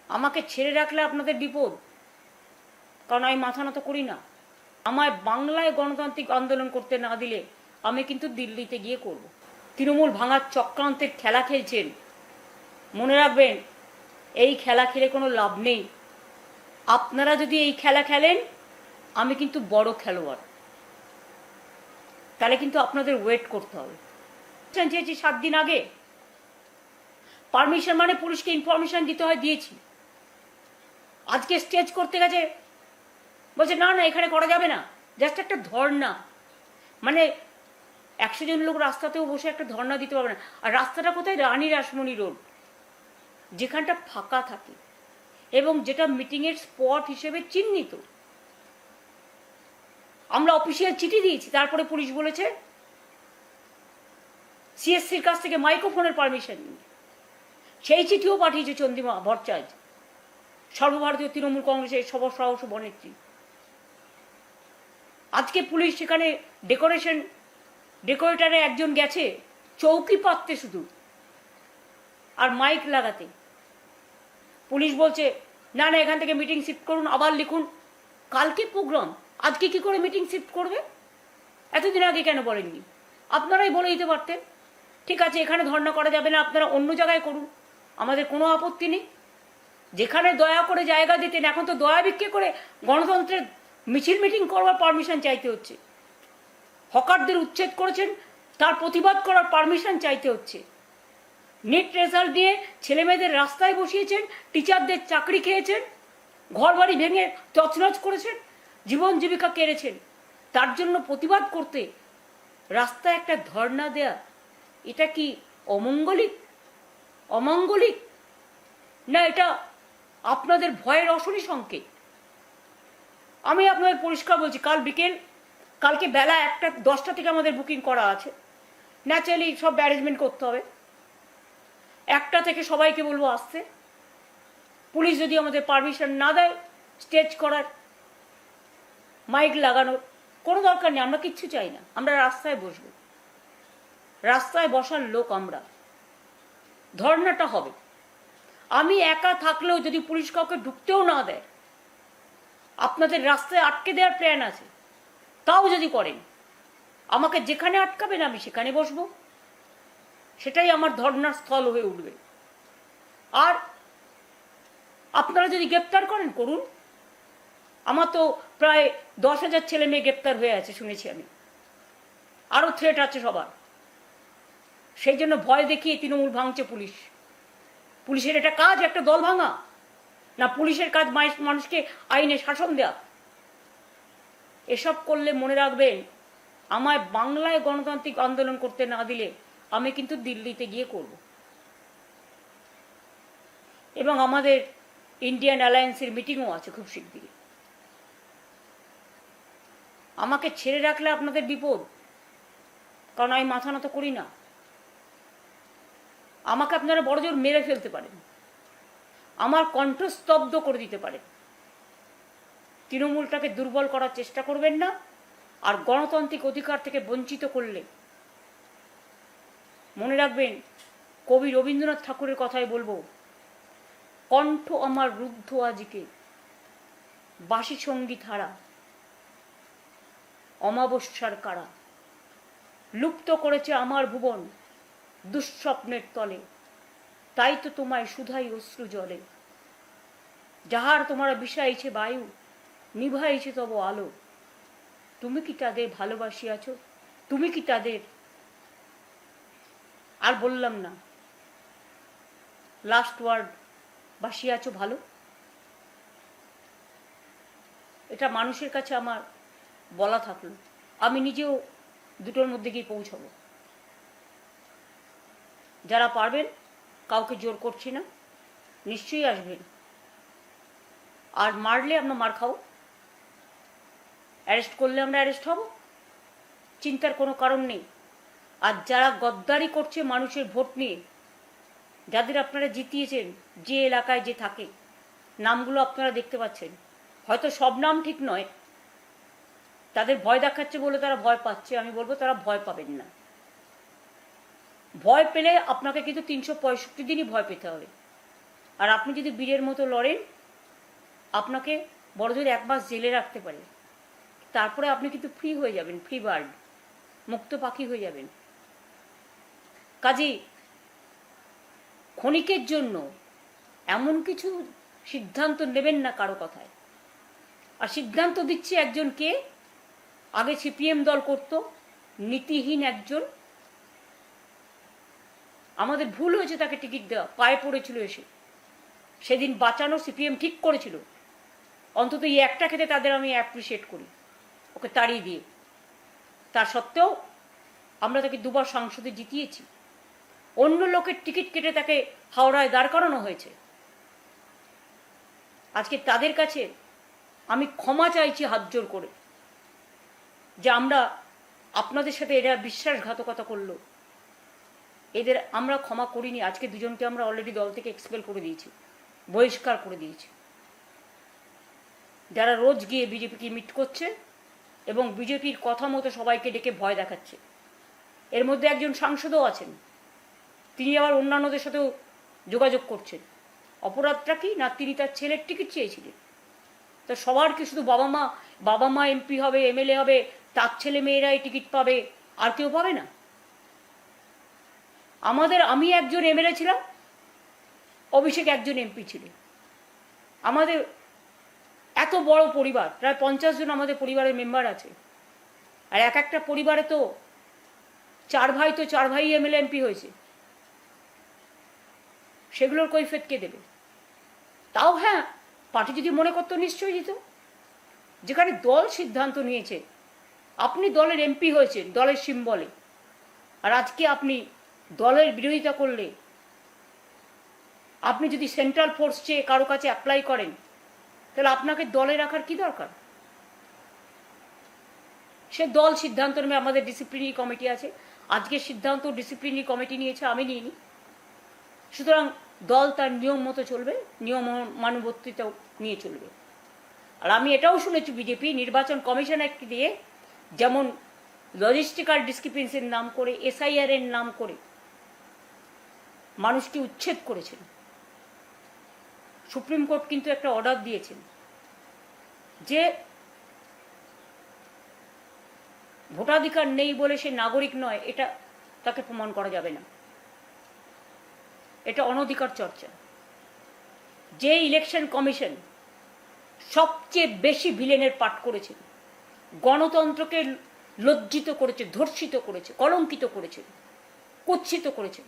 আমাকে ছেড়ে রাখলে আপনাদের বিপদ, কারণ আমি মাথা নত করি না। আমায় বাংলায় গণতান্ত্রিক আন্দোলন করতে না দিলে আমি কিন্তু দিল্লিতে গিয়ে করব। তৃণমূল ভাঙার চক্রান্তের খেলা খেলছেন, মনে রাখবেন এই খেলা খেলে কোনো লাভ নেই। আপনারা যদি এই খেলা খেলেন আমি কিন্তু বড় খেলোয়াড়, তাহলে কিন্তু আপনাদের ওয়েট করতে হবে। চেয়েছি 7 দিন আগে পারমিশন, মানে পুলিশকে ইনফরমেশন দিতে হয়, দিয়েছি। আজকে স্টেজ করতে গেছে, বলছে না না এখানে করা যাবে না, জাস্ট একটা ধর্না। মানে 100 জন লোক রাস্তাতেও বসে একটা ধর্না দিতে পারবে না। আর রাস্তাটা কোথায়? রানী রাসমণি রোড, যেখানটা ফাঁকা থাকে এবং যেটা মিটিংয়ের স্পট হিসেবে চিহ্নিত। আমরা অফিসিয়াল চিঠি দিয়েছি, তারপরে পুলিশ বলেছে সিএসসির কাছ থেকে মাইক্রোফোনের পারমিশন নিয়ে। সেই চিঠিও পাঠিয়েছে চন্দ্রিমা ভট্টাচার্য, সর্বভারতীয় তৃণমূল কংগ্রেসের সভাপতি। আজকে পুলিশ সেখানে ডেকোরেটারে একজন গেছে চৌকি পাততে শুধু আর মাইক লাগাতে। পুলিশ বলছে না না এখান থেকে মিটিং শিফট করুন, আবার লিখুন। কালকে প্রোগ্রাম, আজকে কি করে মিটিং শিফট করবে? এতদিন আগে কেন বলেননি? আপনারাই বলে দিতে পারতেন ঠিক আছে এখানে ধর্ণা করা যাবে না, আপনারা অন্য জায়গায় করুন, আমাদের কোনো আপত্তি নেই। যেখানে দয়া করে জায়গা দিতেন, এখন তো দয়া ভিক্ষে করে গণতন্ত্রের মিছিল মিটিং করবার পারমিশন চাইতে হচ্ছে। হকারদের উচ্ছেদ করেছেন, তার প্রতিবাদ করার পারমিশন চাইতে হচ্ছে। নিট রেজাল্ট দিয়ে ছেলেমেয়েদের রাস্তায় বসিয়েছেন, টিচারদের চাকরি খেয়েছেন, ঘর বাড়ি ভেঙে তছনছ করেছেন, জীবন জীবিকা কেড়েছেন। তার জন্য প্রতিবাদ করতে রাস্তায় একটা ধর্ণা দেয়া, এটা কি অমঙ্গলিক না এটা আপনাদের ভয়ের অশনি সংকেত? আমি আপনাদের পরিষ্কার বলছি, কালকে বেলা 1টা-10টা থেকে আমাদের বুকিং করা আছে। ন্যাচারালি সব অ্যারেঞ্জমেন্ট করতে হবে। 1টা থেকে সবাইকে বলবো আসতে। পুলিশ যদি আমাদের পারমিশন না দেয় স্টেজ করার, মাইক লাগানোর, কোনো দরকার নেই, আমরা কিচ্ছু চাই না। আমরা রাস্তায় বসবো, রাস্তায় বসার লোক আমরা। ধর্নাটা হবে। আমি একা থাকলেও যদি পুলিশ কাউকে ঢুকতেও না দেয়, আপনাদের রাস্তায় আটকে দেওয়ার প্ল্যান আছে, তাও যদি করেন, আমাকে যেখানে আটকাবেন আমি সেখানে বসবো, সেটাই আমার ধর্নার স্থল হয়ে উঠবে। আর আপনারা যদি গ্রেপ্তার করেন করুন, আমার তো প্রায় 10,000 ছেলে মেয়ে গ্রেপ্তার হয়ে আছে শুনেছি আমি, আরও থ্রেট আছে সবার। সেই জন্য ভয় দেখিয়ে তৃণমূল ভাঙছে পুলিশ। পুলিশের এটা কাজ একটা দল ভাঙা? না পুলিশের কাজ মানুষকে আইনে শাসন দেয়া? এসব করলে মনে রাখবেন আমায় বাংলায় গণতান্ত্রিক আন্দোলন করতে না দিলে আমি কিন্তু দিল্লিতে গিয়ে করব। এবং আমাদের ইন্ডিয়ান অ্যালায়েন্সের মিটিংও আছে খুব শিগগিরই। আমাকে ছেড়ে রাখলে আপনাদের বিপদ, কারণ আমি মাথা নত করি না। আমাকে আপনারা বড়জোর মেরে ফেলতে পারেন, আমার কণ্ঠ স্তব্ধ করে দিতে পারেন। তৃণমূলটাকে দুর্বল করার চেষ্টা করবেন না। আর গণতান্ত্রিক অধিকার থেকে বঞ্চিত করলে মনে রাখবেন কবি রবীন্দ্রনাথ ঠাকুরের কথাই বলবো, কণ্ঠ আমার রুদ্ধ আজকে বাসি সঙ্গীত হারা, অমাবস্যার কারা, লুপ্ত করেছে আমার ভুবন দুঃস্বপ্নের তলে, তাই তো তোমায় শুধাই অশ্রু জলে। যাহার তোমরা বিষাইছে বায়ু, নিভাইছে তব আলো, তুমি কি তাদের ভালোবাসিয়াছ? তুমি কি তাদের, আর বললাম না, লাস্ট ওয়ার্ড, বাসিয়াছ ভালো? এটা মানুষের কাছে আমার বলা থাকলো, আমি নিজেও দুটোর মধ্যে গিয়ে পৌঁছাবো। যারা পারবেন, কাউকে জোর করছি না, নিশ্চয়ই আসবেন। আর মারলে আমরা মার খাবো, অ্যারেস্ট করলে আমরা অ্যারেস্ট হব, চিন্তার কোনো কারণ নেই। আর যারা গদ্দারি করছে মানুষের ভোট নিয়ে, যাদের আপনারা জিতিয়েছেন, যে এলাকায় যে থাকে, নামগুলো আপনারা দেখতে পাচ্ছেন, হয়তো সব নাম ঠিক নয়, তাদের ভয় দেখাচ্ছে বলে তারা ভয় পাচ্ছে। আমি বলবো তারা ভয় পাবেন না। ভয় পেলে আপনাকে কিন্তু 365 দিনই ভয় পেতে হবে। আর আপনি যদি বীরের মতো লড়েন, আপনাকে বড়জোর 1 মাস জেলে রাখতে পারে, তারপরে আপনি কিন্তু ফ্রি হয়ে যাবেন, ফ্রি বার্ড, মুক্ত পাখি হয়ে যাবেন। কাজেই ক্ষণিকের জন্য এমন কিছু সিদ্ধান্ত নেবেন না কারো কথায়। আর সিদ্ধান্ত দিচ্ছে একজনকে, আগে সিপিএম দল করত, নীতিহীন একজন। আমাদের ভুল হয়েছে তাকে টিকিট দেওয়া, পায়ে পড়েছিল এসে, সেদিন বাঁচানো সিপিএম ঠিক করেছিল। অন্তত এই একটা ক্ষেত্রে তাদের আমি অ্যাপ্রিসিয়েট করি, ওকে তাড়িয়ে দিয়ে। তার সত্ত্বেও আমরা তাকে 2 বার সংসদে জিতিয়েছি। অন্য লোকের টিকিট কেটে তাকে হাওড়ায় দাঁড় করানো হয়েছে। আজকে তাদের কাছে আমি ক্ষমা চাইছি হাত জোর করে, যে আমরা আপনাদের সাথে এরা বিশ্বাসঘাতকতা করলো, এদের আমরা ক্ষমা করিনি। আজকে দুজনকে আমরা অলরেডি দল থেকে এক্সপেল করে দিয়েছি, বহিষ্কার করে দিয়েছি, যারা রোজ গিয়ে বিজেপিকে মিট করছে এবং বিজেপির কথা মতো সবাইকে ডেকে ভয় দেখাচ্ছে। এর মধ্যে একজন সাংসদও আছেন, তিনি আবার অন্যান্যদের সাথেও যোগাযোগ করছেন। অপরাধটা কি না, তিনি তার ছেলের টিকিট চেয়েছিলেন। তো সবার কি শুধু বাবা মা এমপি হবে, এমএলএ হবে, তার ছেলে মেয়েরাই টিকিট পাবে, আর কেউ পাবে না? আমি একজন এমএলএ ছিলাম, অভিষেক একজন এমপি ছিলেন। আমাদের এত বড় পরিবার, প্রায় 50 জন আমাদের পরিবারের মেম্বার আছে। আর একটা পরিবারে তো 4 ভাই এমএলএ এমপি হয়েছে। সেগুলোর কৈফিয়ত কে দেবে? তাও হ্যাঁ, পার্টি যদি মনে করতো নিশ্চয়ই দিত। যেখানে দল সিদ্ধান্ত নিয়েছে, আপনি দলের এমপি হয়েছেন দলের সিম্বলে, আর আজকে আপনি দলের বিরোধিতা করলে, আপনি যদি সেন্ট্রাল ফোর্স চেয়ে কারো কাছে অ্যাপ্লাই করেন, তাহলে আপনাকে দলে রাখার কি দরকার? সে দল সিদ্ধান্ত নেবে। আমাদের ডিসিপ্লিনারি কমিটি আছে, আজকের সিদ্ধান্ত ডিসিপ্লিনারি কমিটি নিয়েছে, আমি নিইনি। সুতরাং দল তার নিয়ম মতো চলবে, নিয়ম মানবর্তিতাও নিয়ে চলবে। আর আমি এটাও শুনেছি, বিজেপি নির্বাচন কমিশন অ্যাক্ট দিয়ে যেমন লজিস্টিক্যাল ডিসক্রিপেন্সির নাম করে, এসআইআর এর নাম করে মানুষকে উচ্ছেদ করেছেন। সুপ্রিম কোর্ট কিন্তু একটা অর্ডার দিয়েছেন যে ভোটাধিকার নেই বলে সে নাগরিক নয়, এটা তাকে প্রমাণ করা যাবে না। এটা অনধিকার চর্চা। যে ইলেকশন কমিশন সবচেয়ে বেশি ভিলেনের পাঠ করেছেন, গণতন্ত্রকে লজ্জিত করেছে, ধর্ষিত করেছে, কলঙ্কিত করেছে, কুৎসিত করেছেন,